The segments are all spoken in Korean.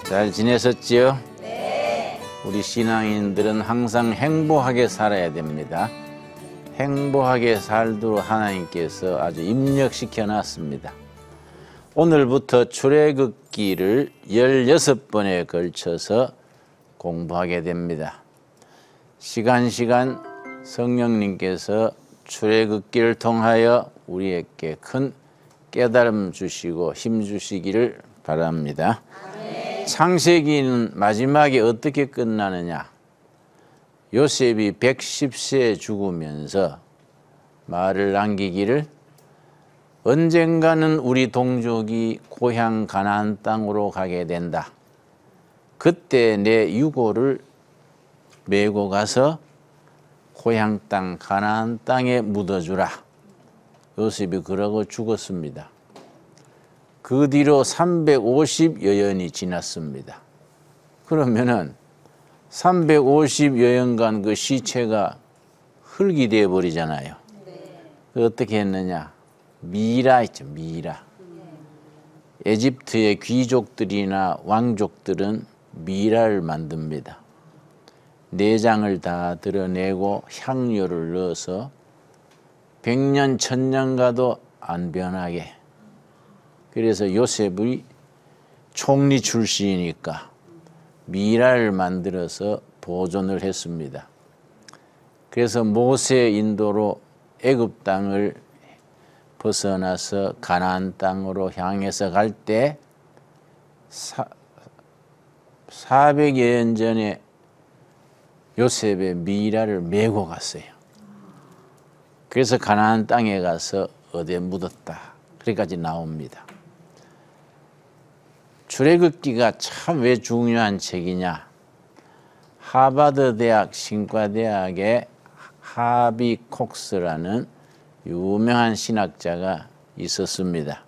잘 지내셨지요? 네. 우리 신앙인들은 항상 행복하게 살아야 됩니다. 행복하게 살도록 하나님께서 아주 입력시켜 놨습니다. 오늘부터 출애굽기를 16번에 걸쳐서 공부하게 됩니다. 시간 성령님께서 출애굽기를 통하여 우리에게 큰 깨달음 주시고 힘 주시기를 바랍니다. 아멘. 창세기는 마지막에 어떻게 끝나느냐? 요셉이 110세에 죽으면서 말을 남기기를 언젠가는 우리 동족이 고향 가나안 땅으로 가게 된다. 그때 내 유고를 메고 가서 고향 땅 가나안 땅에 묻어주라. 요셉이 그러고 죽었습니다. 그 뒤로 350여년이 지났습니다. 그러면은 350여년간 그 시체가 흙이 되어 버리잖아요. 네. 어떻게 했느냐? 미라 있죠, 미라. 에집트의 귀족들이나 왕족들은 미라를 만듭니다. 내장을 다 드러내고 향료를 넣어서 100년, 1000년 가도 안 변하게. 그래서 요셉이 총리 출신이니까 미라를 만들어서 보존을 했습니다. 그래서 모세 인도로 애굽 땅을 벗어나서 가나안 땅으로 향해서 갈 때 400여 년 전에 요셉의 미라를 메고 갔어요. 그래서 가나안 땅에 가서 어디에 묻었다. 그래까지 나옵니다. 출애굽기가 참 왜 중요한 책이냐? 하버드 대학 신과대학의 하비 콕스라는 유명한 신학자가 있었습니다.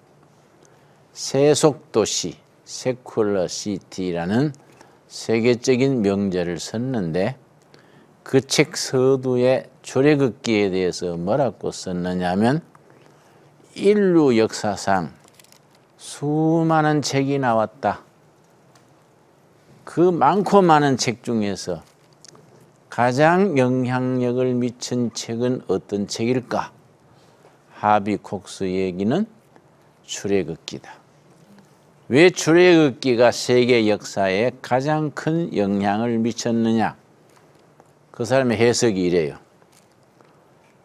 세속도시, 세큘러 시티라는 세계적인 명제를 썼는데 그 책 서두에 출애굽기에 대해서 뭐라고 썼느냐 하면 인류 역사상 수많은 책이 나왔다. 그 많고 많은 책 중에서 가장 영향력을 미친 책은 어떤 책일까? 하비 콕스 얘기는 출애굽기다. 왜 출애굽기가 세계 역사에 가장 큰 영향을 미쳤느냐? 그 사람의 해석이 이래요.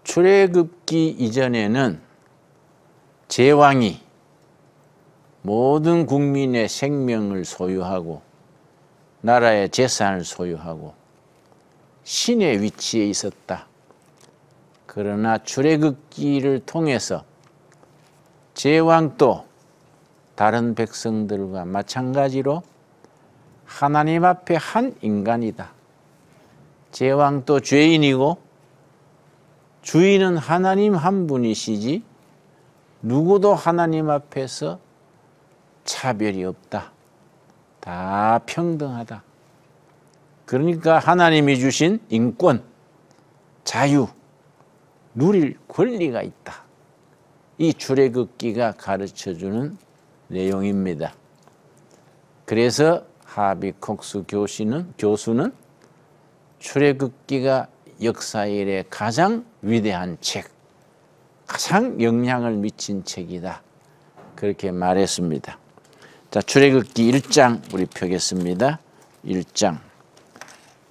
출애굽기 이전에는 제왕이 모든 국민의 생명을 소유하고 나라의 재산을 소유하고 신의 위치에 있었다. 그러나 출애굽기를 통해서 제왕도 다른 백성들과 마찬가지로 하나님 앞에 한 인간이다. 제왕도 죄인이고 주인은 하나님 한 분이시지 누구도 하나님 앞에서 차별이 없다. 다 평등하다. 그러니까 하나님이 주신 인권, 자유, 누릴 권리가 있다. 이 출애굽기가 가르쳐주는 내용입니다. 그래서 하비 콕스 교수는 출애굽기가 역사 이래 가장 위대한 책, 가장 영향을 미친 책이다. 그렇게 말했습니다. 자, 출애굽기 1장 우리 펴겠습니다. 1장.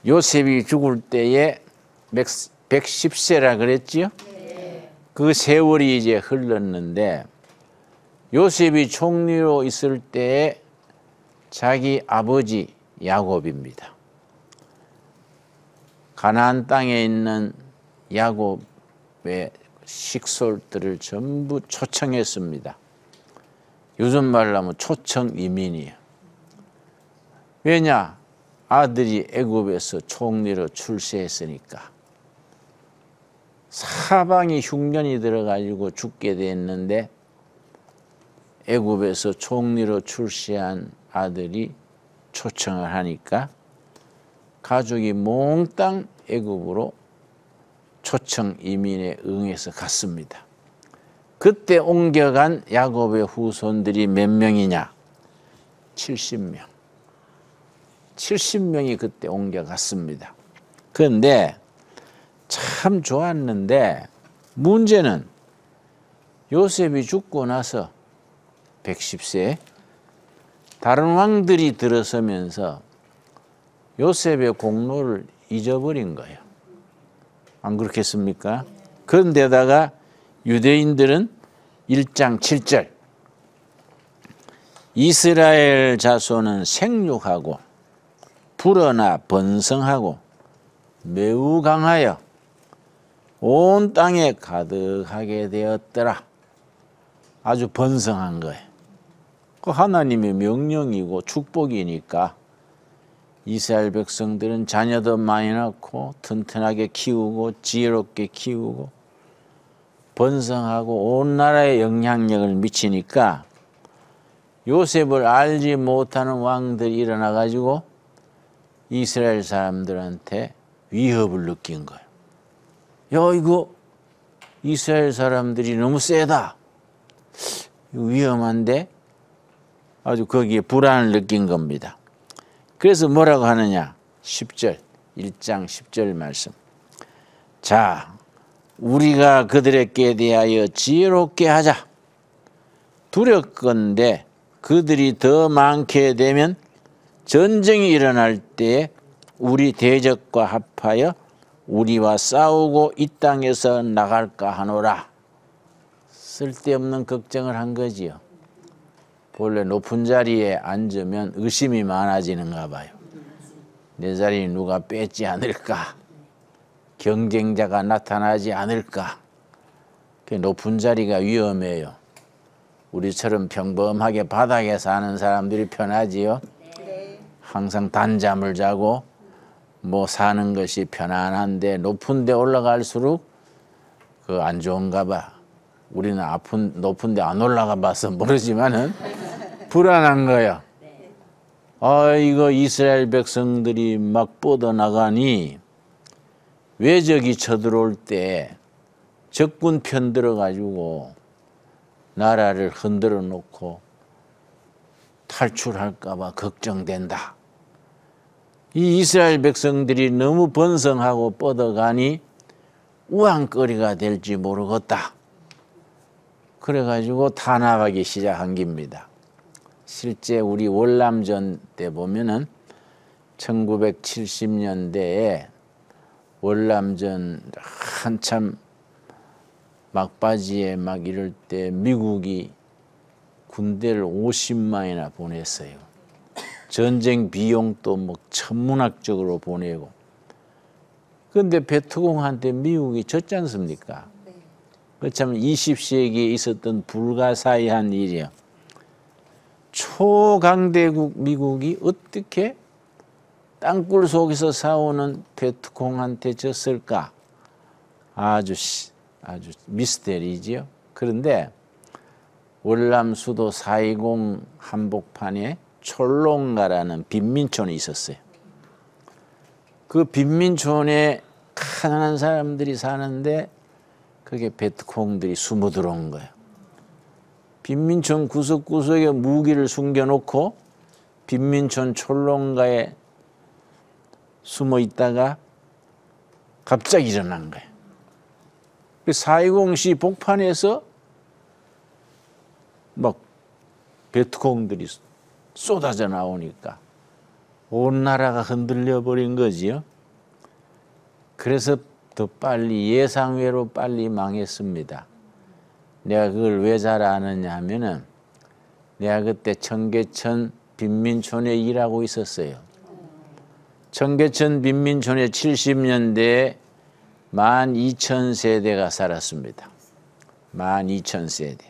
요셉이 죽을 때에 110세라 그랬지요? 네. 그 세월이 이제 흘렀는데 요셉이 총리로 있을 때에 자기 아버지 야곱입니다. 가나안 땅에 있는 야곱의 식솔들을 전부 초청했습니다. 요즘 말로 하면 초청 이민이에요. 왜냐? 아들이 애굽에서 총리로 출세했으니까. 사방이 흉년이 들어가지고 죽게 됐는데 애굽에서 총리로 출세한 아들이 초청을 하니까 가족이 몽땅 애굽으로 초청 이민에 응해서 갔습니다. 그때 옮겨간 야곱의 후손들이 몇 명이냐? 70명. 70명이 그때 옮겨갔습니다. 그런데 참 좋았는데 문제는 요셉이 죽고 나서 110세 다른 왕들이 들어서면서 요셉의 공로를 잊어버린 거예요. 안 그렇겠습니까? 그런데다가 유대인들은 1장 7절 이스라엘 자손은 생육하고 불어나 번성하고 매우 강하여 온 땅에 가득하게 되었더라. 아주 번성한 거예요. 그 하나님의 명령이고 축복이니까 이스라엘 백성들은 자녀도 많이 낳고 튼튼하게 키우고 지혜롭게 키우고 번성하고 온 나라에 영향력을 미치니까 요셉을 알지 못하는 왕들이 일어나 가지고 이스라엘 사람들한테 위협을 느낀 거예요. 야, 이거 이스라엘 사람들이 너무 세다. 위험한데 아주 거기에 불안을 느낀 겁니다. 그래서 뭐라고 하느냐? 10절, 1장 10절 말씀. 자, 우리가 그들에게 대하여 지혜롭게 하자. 두렵건대 그들이 더 많게 되면 전쟁이 일어날 때에 우리 대적과 합하여 우리와 싸우고 이 땅에서 나갈까 하노라. 쓸데없는 걱정을 한 거지요. 원래 높은 자리에 앉으면 의심이 많아지는가 봐요. 내 자리 누가 뺏지 않을까? 경쟁자가 나타나지 않을까? 높은 자리가 위험해요. 우리처럼 평범하게 바닥에 사는 사람들이 편하지요. 항상 단잠을 자고 뭐 사는 것이 편안한데 높은 데 올라갈수록 그 안 좋은가 봐. 우리는 높은 데 안 올라가 봐서 모르지만은 불안한 거야. 아, 이거 이스라엘 백성들이 막 뻗어나가니 외적이 쳐들어올 때 적군 편 들어가지고 나라를 흔들어 놓고 탈출할까 봐 걱정된다. 이 이스라엘 백성들이 너무 번성하고 뻗어가니 우왕거리가 될지 모르겠다. 그래가지고 탄압하기 시작한 겁니다. 실제 우리 월남전 때 보면은 1970년대에 월남전 한참 막바지에 막 이럴 때 미국이 군대를 50만이나 보냈어요. 전쟁 비용도 뭐 천문학적으로 보내고. 그런데 베트공한테 미국이 졌지 않습니까? 그렇다면 20세기에 있었던 불가사의한 일이요. 초강대국 미국이 어떻게 땅굴 속에서 싸우는 베트콩한테 졌을까? 아주 미스테리지요. 그런데 월남 수도 4.20 한복판에 촐롱가라는 빈민촌이 있었어요. 그 빈민촌에 가난한 사람들이 사는데 그게 베트콩들이 숨어 들어온 거예요. 빈민촌 구석구석에 무기를 숨겨놓고 빈민촌 촐롱가에 숨어 있다가 갑자기 일어난 거예요. 4.20시 복판에서 막 베트콩들이 쏟아져 나오니까 온 나라가 흔들려 버린 거지요. 그래서 더 빨리 예상외로 빨리 망했습니다. 내가 그걸 왜 잘 아느냐 하면은 내가 그때 청계천 빈민촌에 일하고 있었어요. 청계천 빈민촌에 70년대에 12,000세대가 살았습니다. 12,000세대.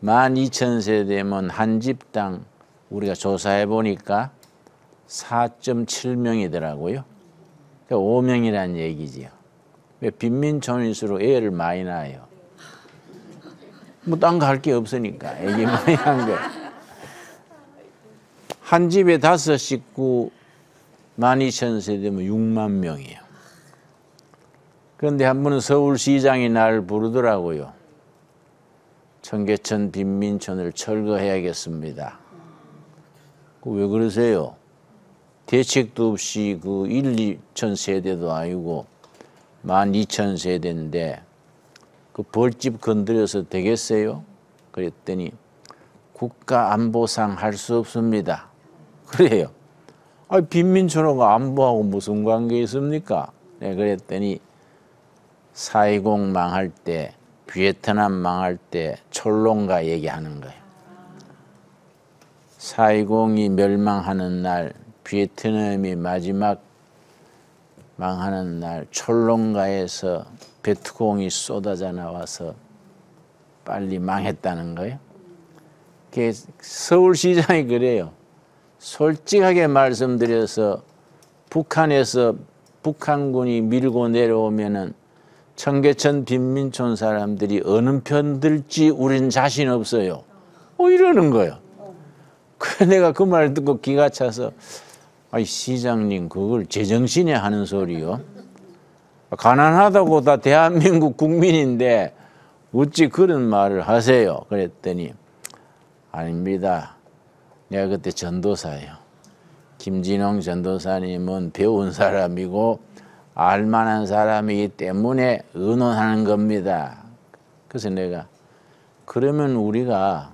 12,000세대면 한 집당 우리가 조사해 보니까 4.7명이더라고요. 5명이라는 얘기지요. 왜 빈민촌일수록 애를 많이 낳아요. 뭐 딴 거 할 게 없으니까 애기 많이 한 거예요. 한 집에 5식구 12,000세대면 6만 명이에요. 그런데 한 번은 서울시장이 날 부르더라고요. 청계천 빈민촌을 철거해야겠습니다. 왜 그러세요? 대책도 없이 그 1, 2천 세대도 아니고 12,000세대인데 그 벌집 건드려서 되겠어요? 그랬더니 국가안보상 할 수 없습니다. 그래요. 아, 빈민초로가 안보하고 무슨 관계 있습니까? 네, 그랬더니 4.20 망할 때, 베트남 망할 때 철론가 얘기하는 거예요. 4.20이 멸망하는 날, 베트남이 마지막 망하는 날 철론가에서 베트콩이 쏟아져 나와서 빨리 망했다는 거예요. 서울시장이 그래요. 솔직하게 말씀드려서 북한에서 북한군이 밀고 내려오면은 청계천 빈민촌 사람들이 어느 편 들지 우린 자신 없어요. 이러는 거예요. 그래 내가 그 말 듣고 기가 차서 아이 시장님 그걸 제정신에 하는 소리요. 가난하다고 다 대한민국 국민인데 어찌 그런 말을 하세요. 그랬더니 아닙니다. 내가 그때 전도사예요. 김진홍 전도사님은 배운 사람이고 알만한 사람이기 때문에 의논하는 겁니다. 그래서 내가 그러면 우리가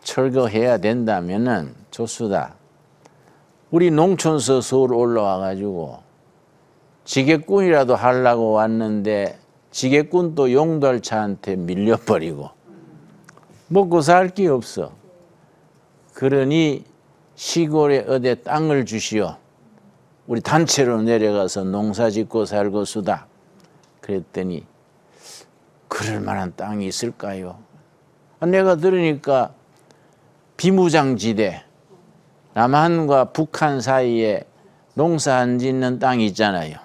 철거해야 된다면은 좋수다. 우리 농촌서 서울 올라와 가지고 지게꾼이라도 하려고 왔는데 지게꾼도 용달차한테 밀려버리고 먹고 살 게 없어. 그러니 시골에 어디 땅을 주시오. 우리 단체로 내려가서 농사 짓고 살고 수다. 그랬더니 그럴 만한 땅이 있을까요? 내가 들으니까 비무장지대, 남한과 북한 사이에 농사 안 짓는 땅이 있잖아요.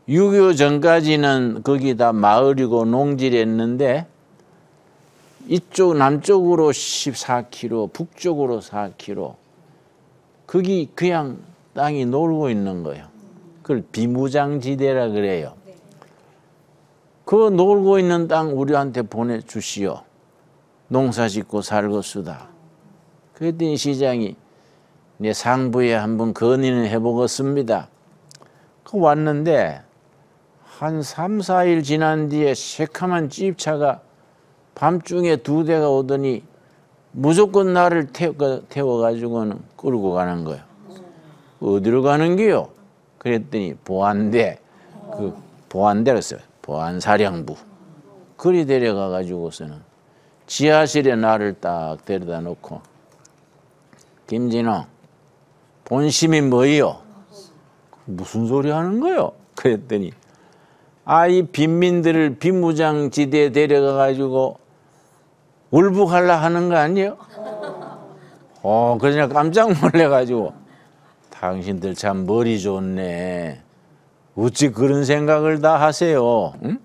6.25 전까지는 거기 다 마을이고 농지랬는데 이쪽 남쪽으로 14km, 북쪽으로 4km 거기 그냥 땅이 놀고 있는 거예요. 그걸 비무장지대라 그래요. 그 놀고 있는 땅 우리한테 보내주시오. 농사 짓고 살고 수다. 그랬더니 시장이 내 상부에 한번 건의는 해보겠습니다. 그 왔는데 한 3, 4일 지난 뒤에 새카만 집차가 밤중에 2대가 오더니 무조건 나를 태워가지고는 끌고 가는 거예요. 어디로 가는 게요? 그랬더니 보안대, 그 보안대였어요. 보안사령부. 그리 데려가가지고서는 지하실에 나를 딱 데려다 놓고 김진홍, 본심이 뭐요? 무슨 소리 하는 거요? 그랬더니 이 빈민들을 비무장지대에 데려가가지고 울북하려 하는 거 아니에요? 그냥 깜짝 놀래가지고 당신들 참 머리 좋네. 어찌 그런 생각을 다 하세요? 응?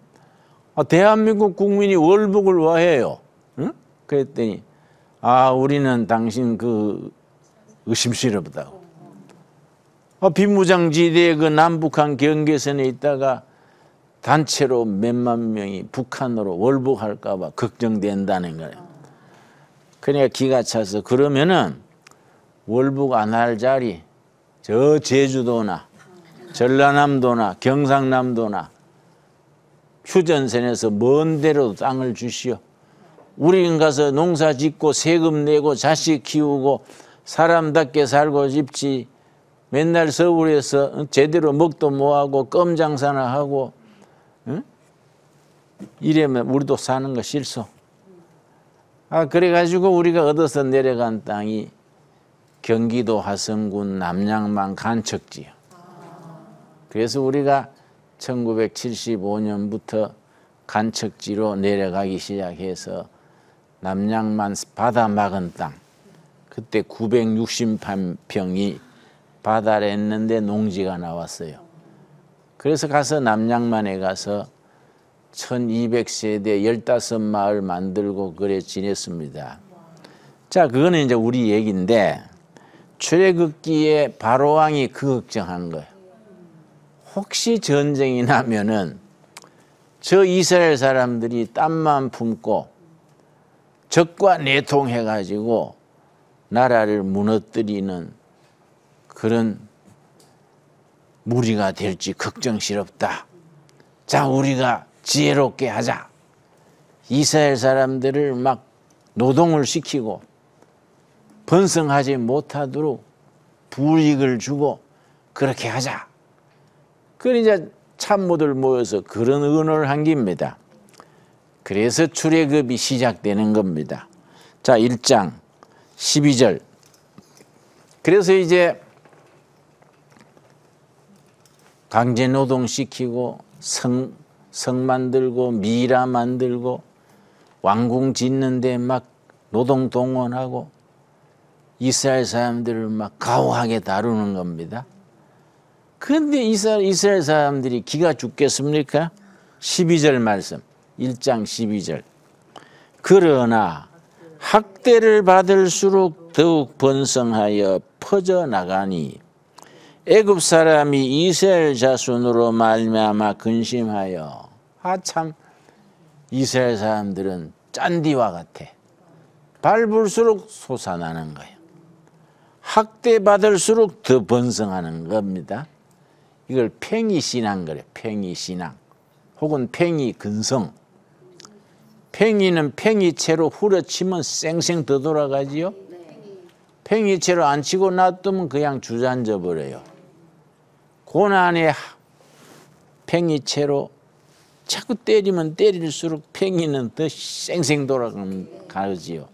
대한민국 국민이 월북을 왜 해요? 응? 그랬더니 우리는 당신 그 의심스럽다고. 비무장지대의 그 남북한 경계선에 있다가 단체로 몇만 명이 북한으로 월북할까 봐 걱정된다는 거예요. 그러니까 기가 차서 그러면은 월북 안 할 자리 저 제주도나 전라남도나 경상남도나 휴전선에서 먼 데로 땅을 주시오. 우리는 가서 농사 짓고 세금 내고 자식 키우고 사람답게 살고 싶지 맨날 서울에서 제대로 먹도 뭐하고 껌 장사나 하고 응? 이러면 우리도 사는 거 싫소. 그래가지고 우리가 얻어서 내려간 땅이 경기도 화성군 남양만 간척지요. 그래서 우리가 1975년부터 간척지로 내려가기 시작해서 남양만 바다 막은 땅, 그때 968평이 바다를 했는데 농지가 나왔어요. 그래서 가서 남양만에 가서 1200세대 15마을 만들고 그래 지냈습니다. 자, 그거는 이제 우리 얘기인데 출애굽기에 바로왕이 그 걱정한 거예요. 혹시 전쟁이 나면은 저 이스라엘 사람들이 땀만 품고 적과 내통해가지고 나라를 무너뜨리는 그런 무리가 될지 걱정스럽다. 자, 우리가 지혜롭게 하자. 이스라엘 사람들을 막 노동을 시키고 번성하지 못하도록 불이익을 주고 그렇게 하자. 그러니까 참모들 모여서 그런 의논을 한 겁니다. 그래서 출애굽이 시작되는 겁니다. 자, 1장 12절. 그래서 이제 강제 노동시키고 성 만들고 미라 만들고 왕궁 짓는데 막 노동 동원하고 이스라엘 사람들을 막 가혹하게 다루는 겁니다. 그런데 이스라엘 사람들이 기가 죽겠습니까? 12절 말씀, 1장 12절. 그러나 학대를 받을수록 더욱 번성하여 퍼져나가니 애굽 사람이 이스라엘 자손으로 말미암아 근심하여. 참 이스라엘 사람들은 짠디와 같아. 밟을수록 솟아나는 거예요. 학대받을수록 더 번성하는 겁니다. 이걸 팽이신앙 그래요. 팽이신앙 혹은 팽이근성. 팽이는 팽이채로 후려치면 쌩쌩 더 돌아가지요. 팽이채로 안 치고 놔두면 그냥 주저앉아 버려요. 고난의 팽이채로 자꾸 때리면 때릴수록 팽이는 더 쌩쌩 돌아가지요.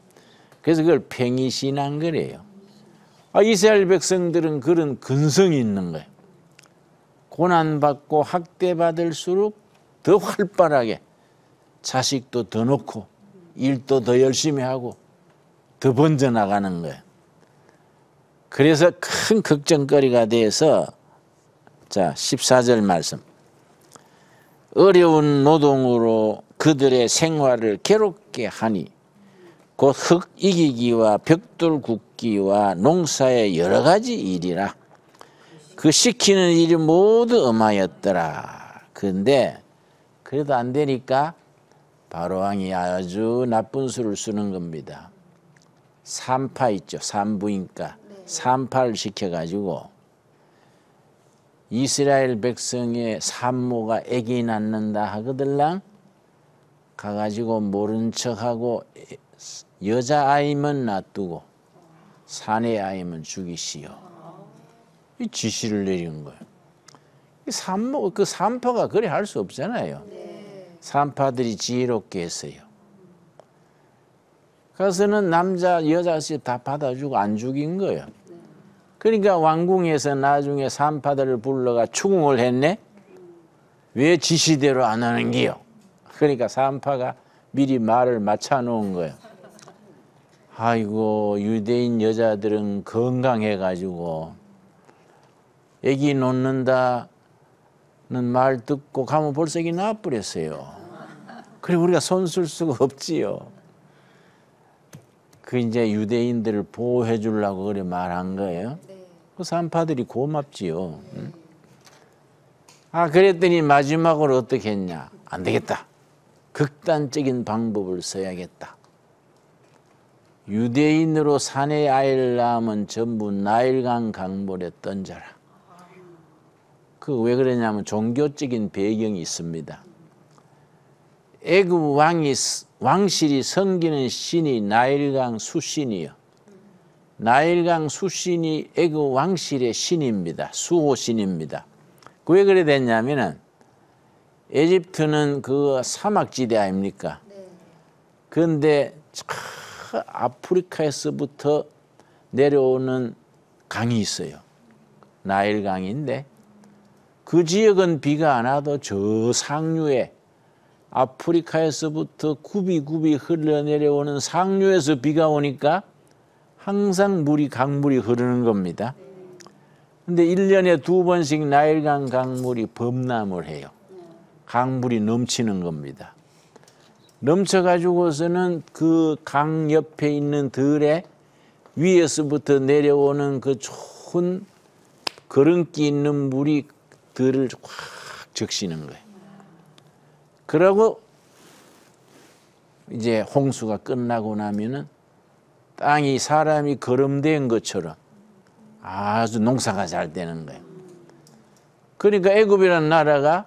그래서 그걸 팽이신앙 그래요. 이스라엘 백성들은 그런 근성이 있는 거예요. 고난받고 학대받을수록 더 활발하게 자식도 더 놓고 일도 더 열심히 하고 더 번져나가는 거예요. 그래서 큰 걱정거리가 돼서 자 14절 말씀. 어려운 노동으로 그들의 생활을 괴롭게 하니 곧 흙 이기기와 벽돌 굽기와 농사의 여러 가지 일이라. 그 시키는 일이 모두 엄하였더라. 그런데 그래도 안 되니까 바로왕이 아주 나쁜 수를 쓰는 겁니다. 산파 있죠. 산부인과 산파를 시켜가지고 이스라엘 백성의 산모가 아기 낳는다 하거들랑 가가지고 모른 척하고 여자아이면 놔두고 사내 아이면 죽이시오. 이 지시를 내린 거예요. 산모, 그 산파가 그래 할 수 없잖아요. 산파들이 지혜롭게 했어요. 가서는 남자 여자씩 다 받아주고 안 죽인 거예요. 그러니까 왕궁에서 나중에 산파들을 불러가 추궁을 했네. 왜 지시대로 안 하는 기요? 그러니까 산파가 미리 말을 맞춰 놓은 거예요. 아이고 유대인 여자들은 건강해가지고 애기 놓는다는 말 듣고 가면 벌써 애기 낳아버렸어요. 그리고 우리가 손 쓸 수가 없지요. 그 이제 유대인들을 보호해 주려고 그래 말한 거예요. 그 산파들이 고맙지요. 그랬더니 마지막으로 어떻게 했냐. 안 되겠다. 극단적인 방법을 써야겠다. 유대인으로 사내 아이를 낳으면 전부 나일강 강물에 던져라. 그 왜 그러냐면 종교적인 배경이 있습니다. 애굽 왕실이 섬기는 신이 나일강 수신이요. 나일강 수신이 애굽 왕실의 신입니다. 수호신입니다. 왜 그래 됐냐면은 에집트는 그 사막지대 아닙니까? 그런데 아프리카에서부터 내려오는 강이 있어요. 나일강인데 그 지역은 비가 안 와도 저 상류에 아프리카에서부터 굽이굽이 흘러내려오는 상류에서 비가 오니까 항상 강물이 흐르는 겁니다. 근데 1년에 2번씩 나일강 강물이 범람을 해요. 강물이 넘치는 겁니다. 넘쳐가지고서는 그 강 옆에 있는 들에 위에서부터 내려오는 그 좋은 거름기 있는 물이 들을 확 적시는 거예요. 그러고 이제 홍수가 끝나고 나면은 땅이 사람이 거름된 것처럼 아주 농사가 잘 되는 거예요. 그러니까 애굽이라는 나라가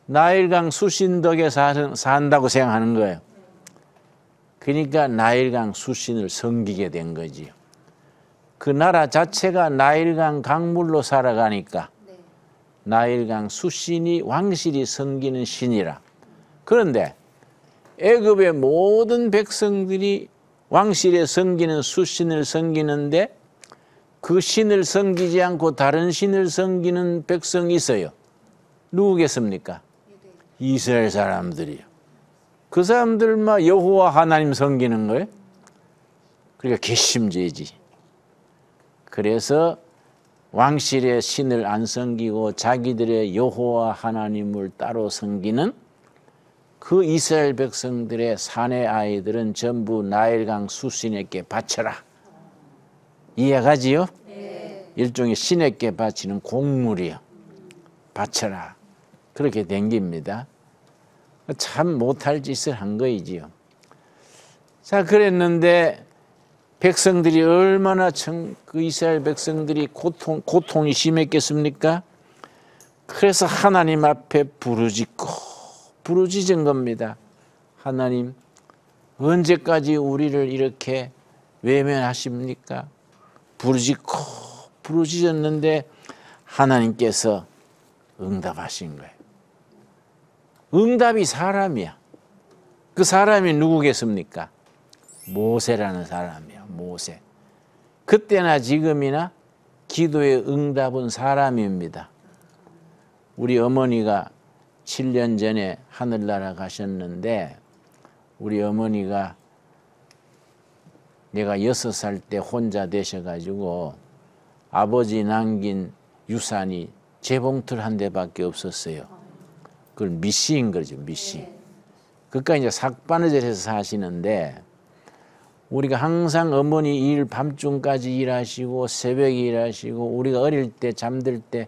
나일강 수신 덕에 산다고 생각하는 거예요. 그러니까 나일강 수신을 섬기게 된 거지요. 그 나라 자체가 나일강 강물로 살아가니까 나일강 수신이 왕실이 섬기는 신이라. 그런데 애굽의 모든 백성들이 왕실에 섬기는 수신을 섬기는데 그 신을 섬기지 않고 다른 신을 섬기는 백성이 있어요. 누구겠습니까? 이스라엘 사람들이요. 그 사람들만 여호와 하나님 섬기는 거예요. 그러니까 괘씸죄지. 그래서 왕실의 신을 안 섬기고 자기들의 여호와 하나님을 따로 섬기는 그 이스라엘 백성들의 사내 아이들은 전부 나일강 수신에게 바쳐라. 이해가지요? 네. 일종의 신에게 바치는 곡물이요. 바쳐라. 그렇게 된 겁니다. 참 못할 짓을 한 거이지요. 자, 그랬는데 백성들이 얼마나 그 이스라엘 백성들이 고통이 심했겠습니까? 그래서 하나님 앞에 부르짖은 겁니다. 하나님, 언제까지 우리를 이렇게 외면하십니까? 부르짖었는데 하나님께서 응답하신 거예요. 응답이 사람이야. 그 사람이 누구겠습니까? 모세라는 사람이야. 모세. 그때나 지금이나 기도의 응답은 사람입니다. 우리 어머니가 7년 전에 하늘나라 가셨는데 우리 어머니가 내가 6살 때 혼자 되셔가지고 아버지 남긴 유산이 재봉틀 한 대밖에 없었어요. 그걸 미싱인 거죠, 미싱. 그러니까 이제 삭바느질해서 사시는데 우리가 항상 어머니 일 밤중까지 일하시고 새벽에 일하시고 우리가 어릴 때 잠들 때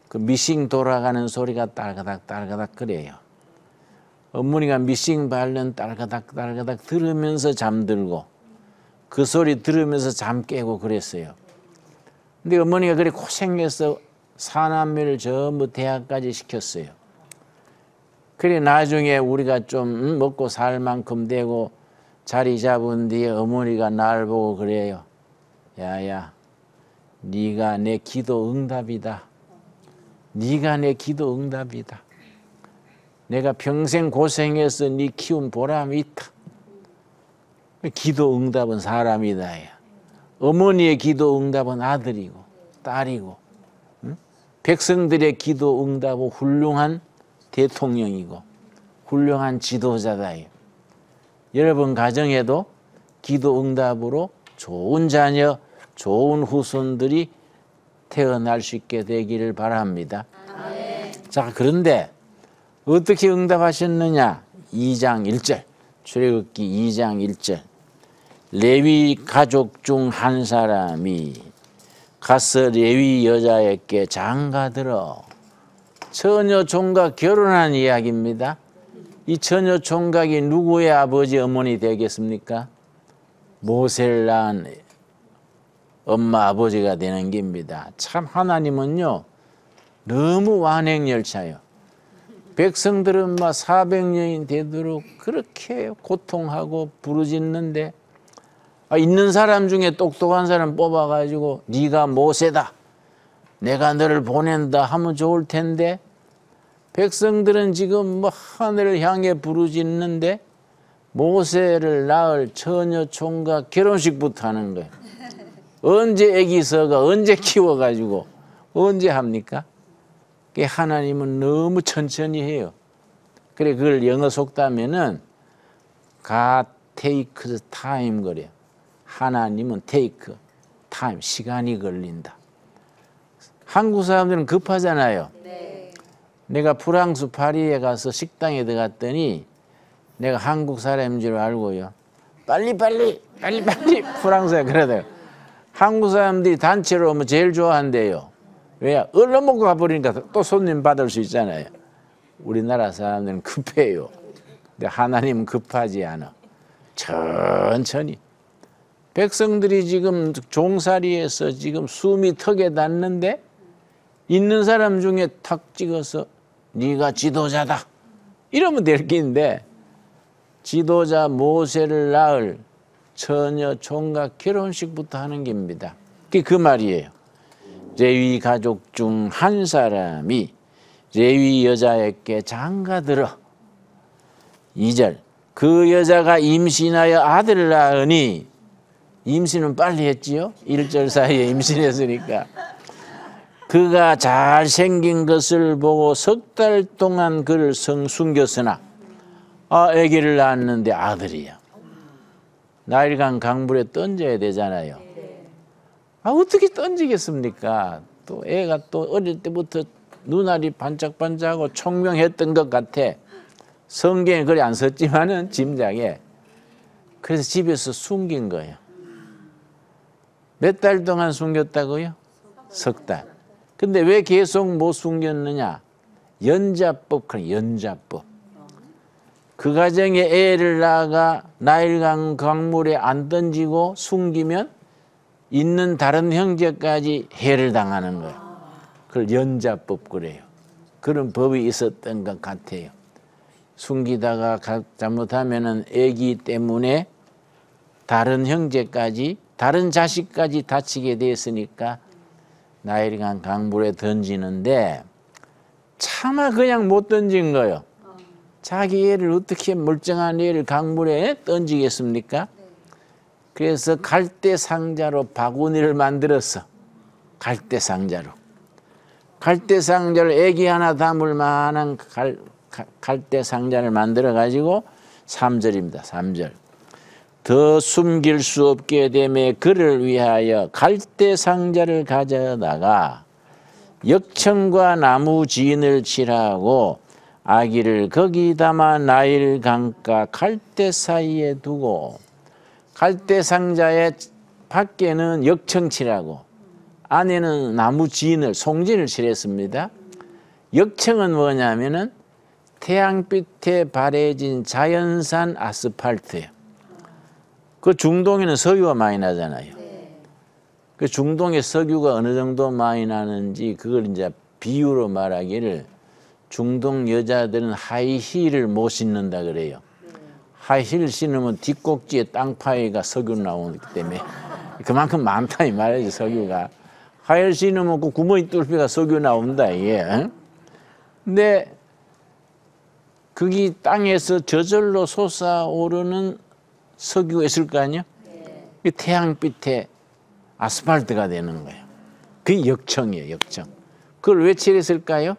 그 미싱 돌아가는 소리가 딸가닥 딸가닥 그래요. 어머니가 미싱 밟는 딸가닥 딸가닥 들으면서 잠들고 그 소리 들으면서 잠 깨고 그랬어요. 근데 어머니가 그래 고생해서 사남매를 전부 대학까지 시켰어요. 그래 나중에 우리가 좀 먹고 살 만큼 되고 자리 잡은 뒤에 어머니가 날 보고 그래요. 야야, 네가 내 기도 응답이다. 네가 내 기도 응답이다. 내가 평생 고생해서 네 키운 보람이 있다. 기도 응답은 사람이다. 어머니의 기도 응답은 아들이고 딸이고, 응? 백성들의 기도 응답은 훌륭한 대통령이고 훌륭한 지도자다. 여러분 가정에도 기도 응답으로 좋은 자녀, 좋은 후손들이 태어날 수 있게 되기를 바랍니다. 자, 그런데 어떻게 응답하셨느냐? 2장 1절, 출애굽기 2장 1절. 레위 가족 중 한 사람이 가서 레위 여자에게 장가들어 처녀 총각 결혼한 이야기입니다. 이 처녀 총각이 누구의 아버지 어머니 되겠습니까? 모세를 낳은 엄마 아버지가 되는 겁니다. 참 하나님은요 너무 완행열차요. 백성들은 막 400년이 되도록 그렇게 고통하고 부르짖는데 있는 사람 중에 똑똑한 사람 뽑아가지고 네가 모세다, 내가 너를 보낸다 하면 좋을 텐데 백성들은 지금 뭐 하늘을 향해 부르짖는데 모세를 낳을 처녀 총각 결혼식부터 하는 거예요. 언제 애기서가 언제 키워가지고 언제 합니까? 하나님은 너무 천천히 해요. 그래 그걸 영어 속담에는 God takes time 그래요. 하나님은 take time, 시간이 걸린다. 한국 사람들은 급하잖아요. 네. 내가 프랑스 파리에 가서 식당에 들어갔더니 내가 한국 사람인 줄 알고요. 빨리빨리 프랑스에 그러대요. 한국 사람들이 단체로 오면 제일 좋아한대요. 왜냐? 얼른 먹고 가버리니까 또 손님 받을 수 있잖아요. 우리나라 사람들은 급해요. 근데 하나님은 급하지 않아. 천천히. 백성들이 지금 종살이에서 지금 숨이 턱에 닿는데 있는 사람 중에 탁 찍어서 네가 지도자다 이러면 될 긴데 지도자 모세를 낳을 처녀 총각 결혼식부터 하는 겁니다. 그 말이에요. 레위 가족 중 한 사람이 레위 여자에게 장가들어 2절 그 여자가 임신하여 아들을 낳으니 임신은 빨리 했지요. 1절 사이에 임신했으니까 그가 잘생긴 것을 보고 3달 동안 그를 숨겼으나 아기를 낳았는데 아들이야. 나일강 강물에 던져야 되잖아요. 어떻게 던지겠습니까? 또 애가 또 어릴 때부터 눈알이 반짝반짝하고 총명했던 것 같아. 성경에 글이 안 썼지만은 짐작에. 그래서 집에서 숨긴 거예요. 몇 달 동안 숨겼다고요? 3달. 근데 왜 계속 못 숨겼느냐? 연자법, 그래, 연자법. 그 가정에 애를 낳아가 나일강 강물에 안 던지고 숨기면 있는 다른 형제까지 해를 당하는 거예요. 그걸 연자법 그래요. 그런 법이 있었던 것 같아요. 숨기다가 잘못하면은 아기 때문에 다른 형제까지, 다른 자식까지 다치게 됐으니까 나일강 강물에 던지는데 차마 그냥 못 던진 거예요. 자기 애를 어떻게 멀쩡한 애를 강물에 던지겠습니까? 그래서 갈대 상자로 바구니를 만들었어. 갈대 상자로. 갈대 상자를 애기 하나 담을 만한 갈대 상자를 만들어 가지고 3절입니다. 3절. 더 숨길 수 없게 되매 그를 위하여 갈대 상자를 가져다가 역청과 나무 진을 칠하고 아기를 거기 담아 나일 강가 갈대 사이에 두고 갈대 상자의 밖에는 역청 칠하고 안에는 나무 진을 송진을 칠했습니다. 역청은 뭐냐면은 태양빛에 바래진 자연산 아스팔트예요. 그 중동에는 석유가 많이 나잖아요. 그 중동의 석유가 어느 정도 많이 나는지 그걸 이제 비유로 말하기를 중동 여자들은 하이힐을 못 신는다 그래요. 하이힐 신으면 뒷꼭지에 땅파이가 석유 나오기 때문에 그만큼 많다 이 말이지 석유가. 하이힐 신으면 그 구멍이 뚫리가 석유 나온다 이게. 근데 거기 땅에서 저절로 솟아오르는 석유가 있을 거 아니야? 그 태양빛에 아스팔트가 되는 거예요. 그게 역청이에요, 역청. 그걸 왜 칠했을까요?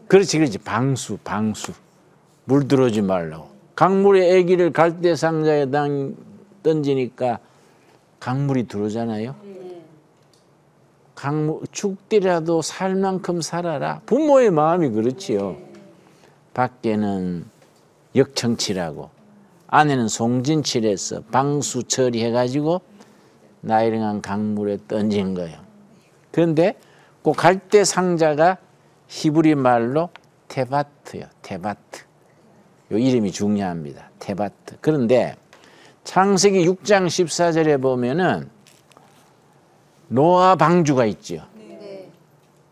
그렇지, 그렇지. 방수. 물 들어오지 말라고. 강물에 아기를 갈대 상자에 던지니까 강물이 들어오잖아요. 강물, 죽더라도 살 만큼 살아라. 부모의 마음이 그렇지요. 밖에는 역청칠하고 안에는 송진칠해서 방수 처리해가지고 나일강 강물에 던진 거예요. 그런데 그 갈대 상자가 히브리 말로 테바트요. 테바트. 요 이름이 중요합니다. 테바트. 그런데 창세기 6장 14절에 보면은 노아 방주가 있죠.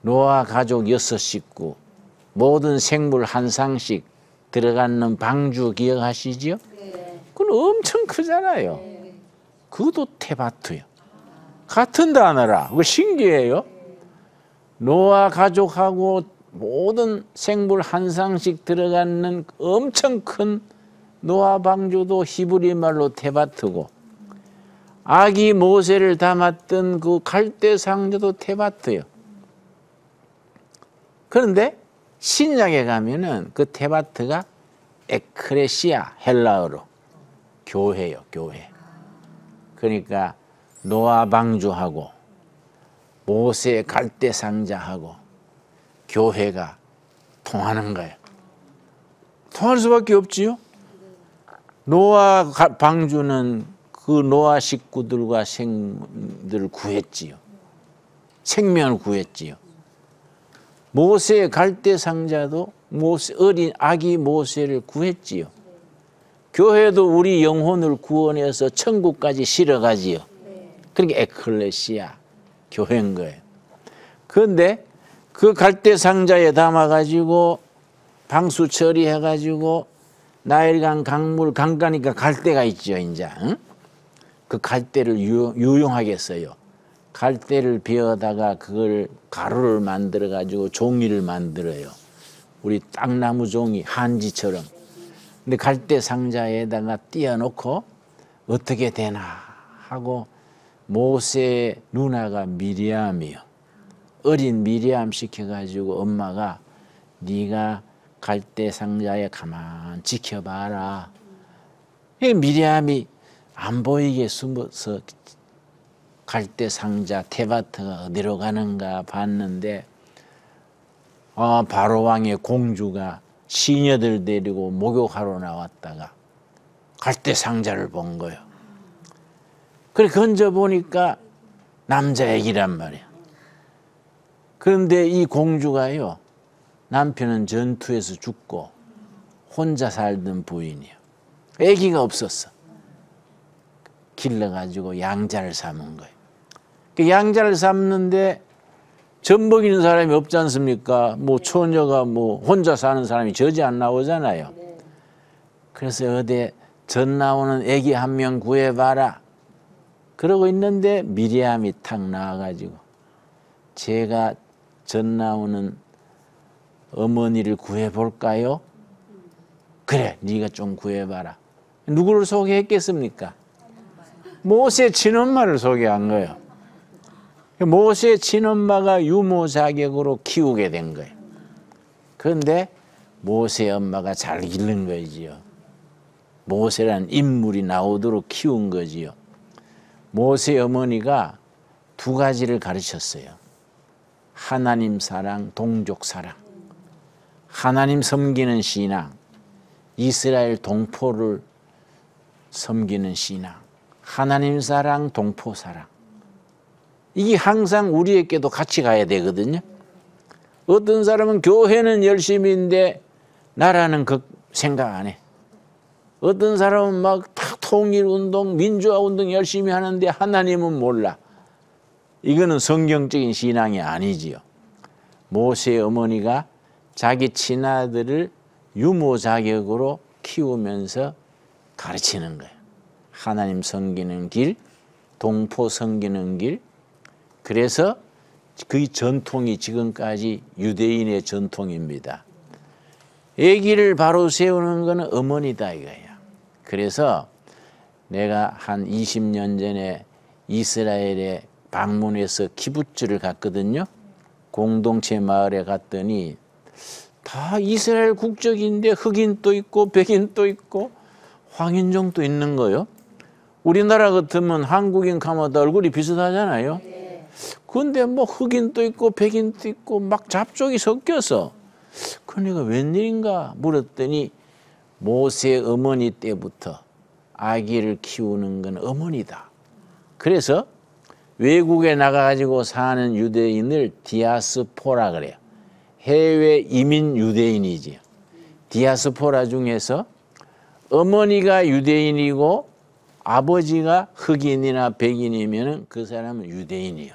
노아 가족 6식구 모든 생물 한 상씩 들어가는 방주 기억하시죠? 그건 엄청 크잖아요. 그것도 테바트요. 같은 단어라. 그거 신기해요. 노아 가족하고 모든 생물 한 상씩 들어가는 엄청 큰 노아 방주도 히브리 말로 테바트고 아기 모세를 담았던 그 갈대 상자도 테바트요. 그런데 신약에 가면은 그 테바트가 에크레시아 헬라어로 교회요, 교회. 그러니까 노아 방주하고 모세 갈대 상자하고 교회가 통하는 거예요. 통할 수밖에 없지요. 노아 방주는 그 노아 식구들과 생들을 구했지요. 생명을 구했지요. 모세 갈대 상자도 모세, 어린 아기 모세를 구했지요. 교회도 우리 영혼을 구원해서 천국까지 실어가지요. 그러니까 에클레시아, 교회인 거예요. 그런데 그 갈대 상자에 담아가지고 방수 처리해가지고 나일강 강물 강가니까 갈대가 있죠, 이제. 응? 그 갈대를 유용하게 써요. 갈대를 베어다가 그걸 가루를 만들어가지고 종이를 만들어요. 우리 땅나무 종이, 한지처럼. 근데 갈대 상자에다가 띄워놓고 어떻게 되나 하고 모세의 누나가 미리암이요. 어린 미리암 시켜가지고 엄마가 네가 갈대 상자에 가만 지켜봐라. 미리암이 안 보이게 숨어서 갈대 상자 테바트가 어디로 가는가 봤는데 바로 왕의 공주가 시녀들 데리고 목욕하러 나왔다가 갈대 상자를 본 거예요. 그래 건져 보니까 남자애기란 말이야. 그런데 이 공주가요, 남편은 전투에서 죽고 혼자 살던 부인이요. 애기가 없었어. 길러가지고 양자를 삼은 거예요. 그 양자를 삼는데 젖 먹이는 사람이 없지 않습니까? 뭐 처녀가 뭐 혼자 사는 사람이 젖이 안 나오잖아요. 그래서 어디 젖 나오는 애기 한 명 구해봐라. 그러고 있는데 미리암이 탁 나와가지고 제가 젖 나오는 어머니를 구해볼까요? 그래, 네가 좀 구해봐라. 누구를 소개했겠습니까? 모세 친엄마를 소개한 거예요. 모세 친엄마가 유모 자격으로 키우게 된 거예요. 그런데 모세 엄마가 잘 기른 거지요. 모세라는 인물이 나오도록 키운 거지요. 모세 어머니가 두 가지를 가르쳤어요. 하나님 사랑, 동족 사랑. 하나님 섬기는 신앙, 이스라엘 동포를 섬기는 신앙. 하나님 사랑, 동포 사랑. 이게 항상 우리에게도 같이 가야 되거든요. 어떤 사람은 교회는 열심히인데 나라는 그 생각 안 해. 어떤 사람은 막 다 통일운동, 민주화운동 열심히 하는데 하나님은 몰라. 이거는 성경적인 신앙이 아니지요. 모세 어머니가 자기 친아들을 유모 자격으로 키우면서 가르치는 거예요. 하나님 섬기는 길, 동포 섬기는 길. 그래서 그 전통이 지금까지 유대인의 전통입니다. 아기를 바로 세우는 것은 어머니다 이거예요. 그래서 내가 한 20년 전에 이스라엘에 방문해서 키부츠를 갔거든요. 공동체 마을에 갔더니 다 이스라엘 국적인데 흑인도 있고 백인도 있고 황인종도 있는 거예요. 우리나라 같으면 한국인 가면 다 얼굴이 비슷하잖아요. 근데 뭐 흑인도 있고 백인도 있고 막 잡족이 섞여서 그러니까 웬일인가 물었더니 모세 어머니 때부터 아기를 키우는 건 어머니다. 그래서 외국에 나가가지고 사는 유대인을 디아스포라 그래요. 해외 이민 유대인이지. 디아스포라 중에서 어머니가 유대인이고 아버지가 흑인이나 백인이면 그 사람은 유대인이요.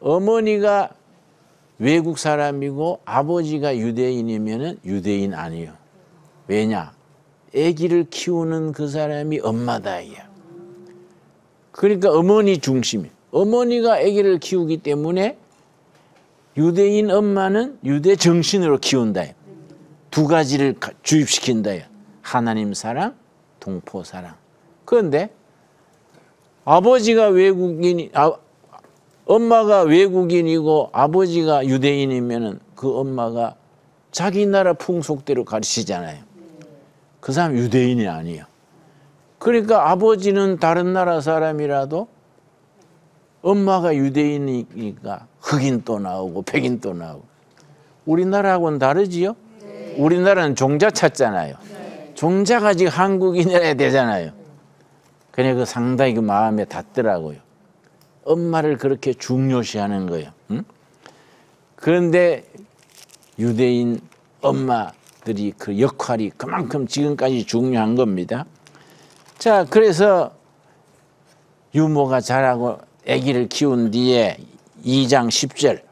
어머니가 외국 사람이고 아버지가 유대인이면 유대인 아니요. 왜냐? 아기를 키우는 그 사람이 엄마다 이야. 그러니까 어머니 중심이. 어머니가 아기를 키우기 때문에 유대인 엄마는 유대 정신으로 키운다. 두 가지를 주입시킨다. 하나님 사랑, 동포 사랑. 그런데 아버지가 외국인이 엄마가 외국인이고 아버지가 유대인이면 그 엄마가 자기 나라 풍속대로 가르치잖아요. 그 사람 유대인이 아니에요. 그러니까 아버지는 다른 나라 사람이라도 엄마가 유대인이니까 흑인도 나오고 백인도 나오고. 우리나라하고는 다르지요? 우리나라는 종자 찾잖아요. 종자가 지금 한국인이라야 되잖아요. 그래 그 상당히 그 마음에 닿더라고요. 엄마를 그렇게 중요시하는 거예요. 응? 그런데 유대인 엄마들 것들이 그 역할이 그만큼 지금까지 중요한 겁니다. 자, 그래서 유모가 자라고 아기를 키운 뒤에 2장 10절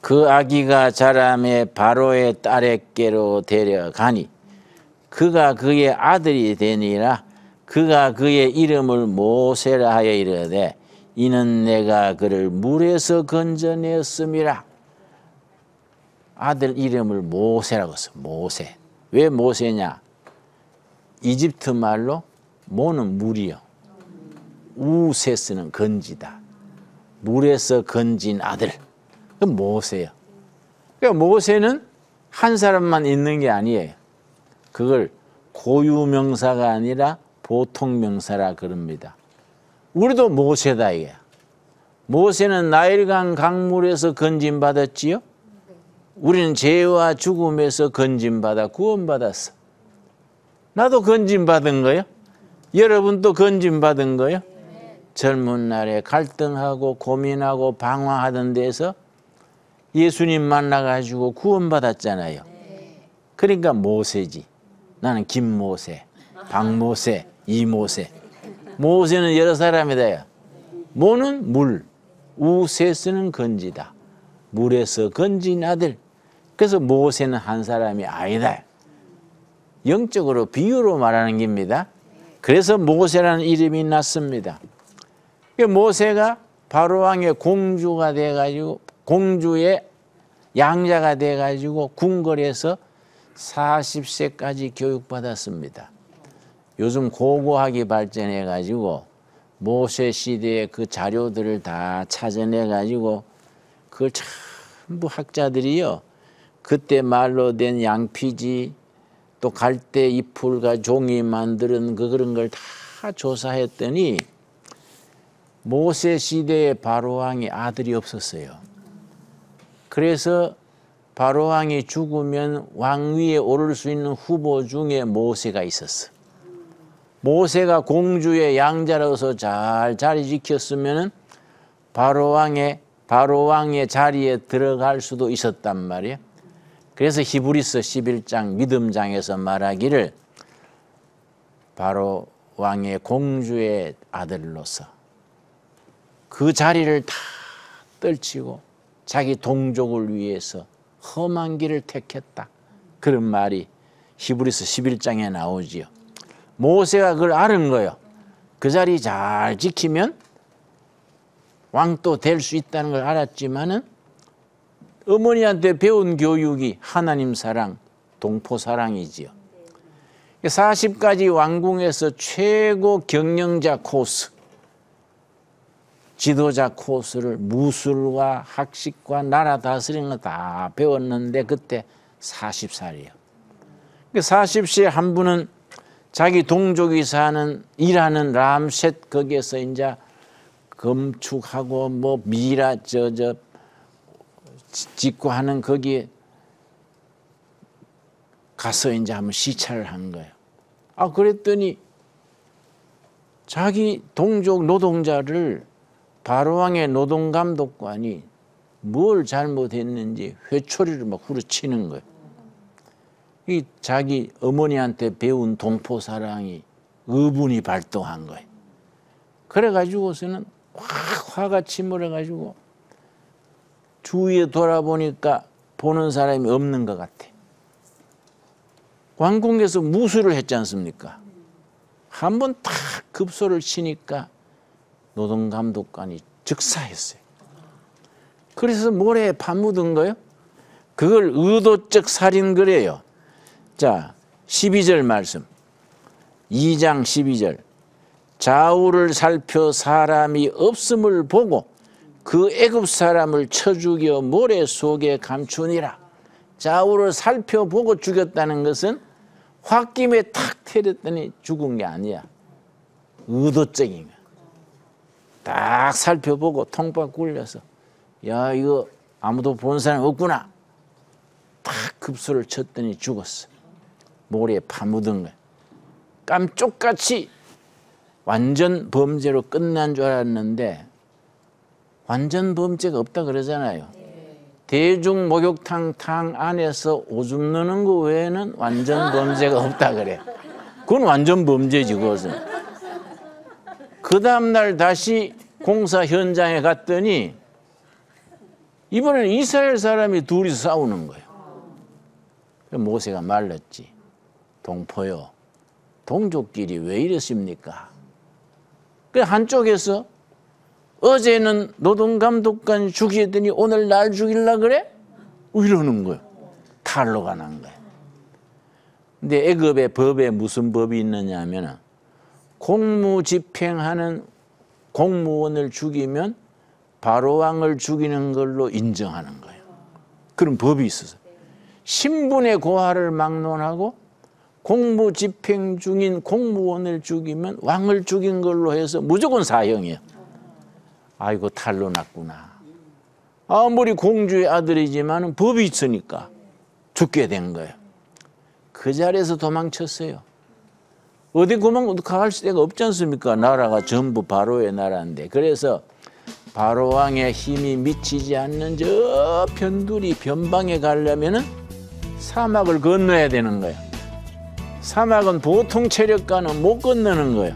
그 아기가 자라매 바로의 딸에게로 데려가니 그가 그의 아들이 되니라. 그가 그의 이름을 모세라 하여 이르되 이는 내가 그를 물에서 건져냈음이라. 아들 이름을 모세라고 했어. 모세. 왜 모세냐? 이집트 말로 모는 물이요. 우세스는 건지다. 물에서 건진 아들. 그 모세요. 그러니까 모세는 한 사람만 있는 게 아니에요. 그걸 고유명사가 아니라 보통명사라 그럽니다. 우리도 모세다 이게. 모세는 나일강 강물에서 건진받았지요. 우리는 죄와 죽음에서 건진받아 구원받았어. 나도 건진받은 거요. 여러분도 건진받은 거요. 젊은 날에 갈등하고 고민하고 방황하던 데서 예수님 만나가지고 구원받았잖아요. 그러니까 모세지. 나는 김모세, 박모세, 이모세. 모세는 여러 사람이다. 모는 물, 우세스는 건지다. 물에서 건진 아들. 그래서 모세는 한 사람이 아니다. 영적으로 비유로 말하는 겁니다. 그래서 모세라는 이름이 났습니다. 모세가 바로왕의 공주가 돼가지고 공주의 양자가 돼가지고 궁궐에서 40세까지 교육받았습니다. 요즘 고고학이 발전해가지고 모세 시대의 그 자료들을 다 찾아내가지고 그걸 전부 학자들이요. 그때 말로 된 양피지 또 갈대 잎풀과 종이 만드는 그런 걸 다 조사했더니 모세 시대의 바로왕이 아들이 없었어요. 그래서 바로왕이 죽으면 왕위에 오를 수 있는 후보 중에 모세가 있었어. 모세가 공주의 양자로서 잘 자리 지켰으면 바로왕의 자리에 들어갈 수도 있었단 말이에요. 그래서 히브리서 11장 믿음장에서 말하기를 바로왕의 공주의 아들로서 그 자리를 다 떨치고 자기 동족을 위해서 험한 길을 택했다. 그런 말이 히브리서 11장에 나오지요. 모세가 그걸 아는 거예요. 그 자리 잘 지키면 왕도 될 수 있다는 걸 알았지만은 어머니한테 배운 교육이 하나님 사랑, 동포 사랑이지요. 40가지 왕궁에서 최고 경영자 코스, 지도자 코스를 무술과 학식과 나라 다스리는 거 다 배웠는데 그때 40살이에요. 40세 한 분은 자기 동족이 일하는 람셋 거기에서 이제 검축하고 뭐 미라 짓고 하는 거기에 가서 이제 한번 시찰을 한 거예요. 그랬더니 자기 동족 노동자를 바로왕의 노동감독관이 뭘 잘못했는지 회초리를 막 후려치는 거예요. 이 자기 어머니한테 배운 동포 사랑이 의분이 발동한 거예요. 그래가지고서는 확 화가 치밀어가지고 주위에 돌아보니까 보는 사람이 없는 것 같아. 왕궁에서 무술을 했지 않습니까? 한번 탁 급소를 치니까 노동감독관이 즉사했어요. 그래서 모래에 파묻은 거예요. 그걸 의도적 살인 그래요. 자, 12절 말씀. 2장 12절. 좌우를 살펴 사람이 없음을 보고 그 애굽 사람을 쳐 죽여 모래 속에 감추니라. 좌우를 살펴보고 죽였다는 것은 홧김에 탁 때렸더니 죽은 게 아니야. 의도적인 거야. 딱 살펴보고 통박 굴려서 야 이거 아무도 본 사람 없구나. 탁 급소를 쳤더니 죽었어. 모래에 파묻은 거야. 깜쪽같이 완전 범죄로 끝난 줄 알았는데 완전 범죄가 없다 그러잖아요. 대중 목욕탕 안에서 오줌 누는 거 외에는 완전 범죄가 없다 그래. 그건 완전 범죄지 그것은. 그 다음날 다시 공사 현장에 갔더니 이번에는 이스라엘 사람이 둘이서 싸우는 거예요. 모세가 말렸지. 동포요, 동족끼리 왜 이러십니까? 그 한쪽에서 어제는 노동감독관 죽이더니 오늘 날 죽일라 그래? 이러는 거예요. 탈로가 난 거예요. 근데 애굽의 법에 무슨 법이 있느냐 하면 공무 집행하는 공무원을 죽이면 바로왕을 죽이는 걸로 인정하는 거예요. 그런 법이 있어서 신분의 고하를 막론하고 공무 집행 중인 공무원을 죽이면 왕을 죽인 걸로 해서 무조건 사형이에요. 아이고 탈로 났구나. 아무리 공주의 아들이지만 법이 있으니까 죽게 된 거예요. 그 자리에서 도망쳤어요. 어디 갈 데가 없지 않습니까? 나라가 전부 바로의 나라인데. 그래서 바로왕의 힘이 미치지 않는 저 변두리 변방에 가려면은 사막을 건너야 되는 거예요. 사막은 보통 체력가는 못 건너는 거예요.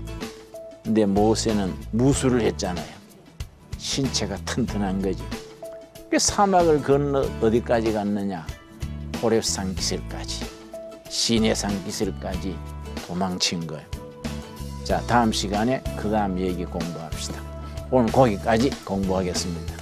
근데 모세는 무술을 했잖아요. 신체가 튼튼한 거지. 그 사막을 건너 어디까지 갔느냐? 호렙산 기슭까지, 시내산 기슭까지 도망친 거예요. 자, 다음 시간에 그 다음 얘기 공부합시다. 오늘 거기까지 공부하겠습니다.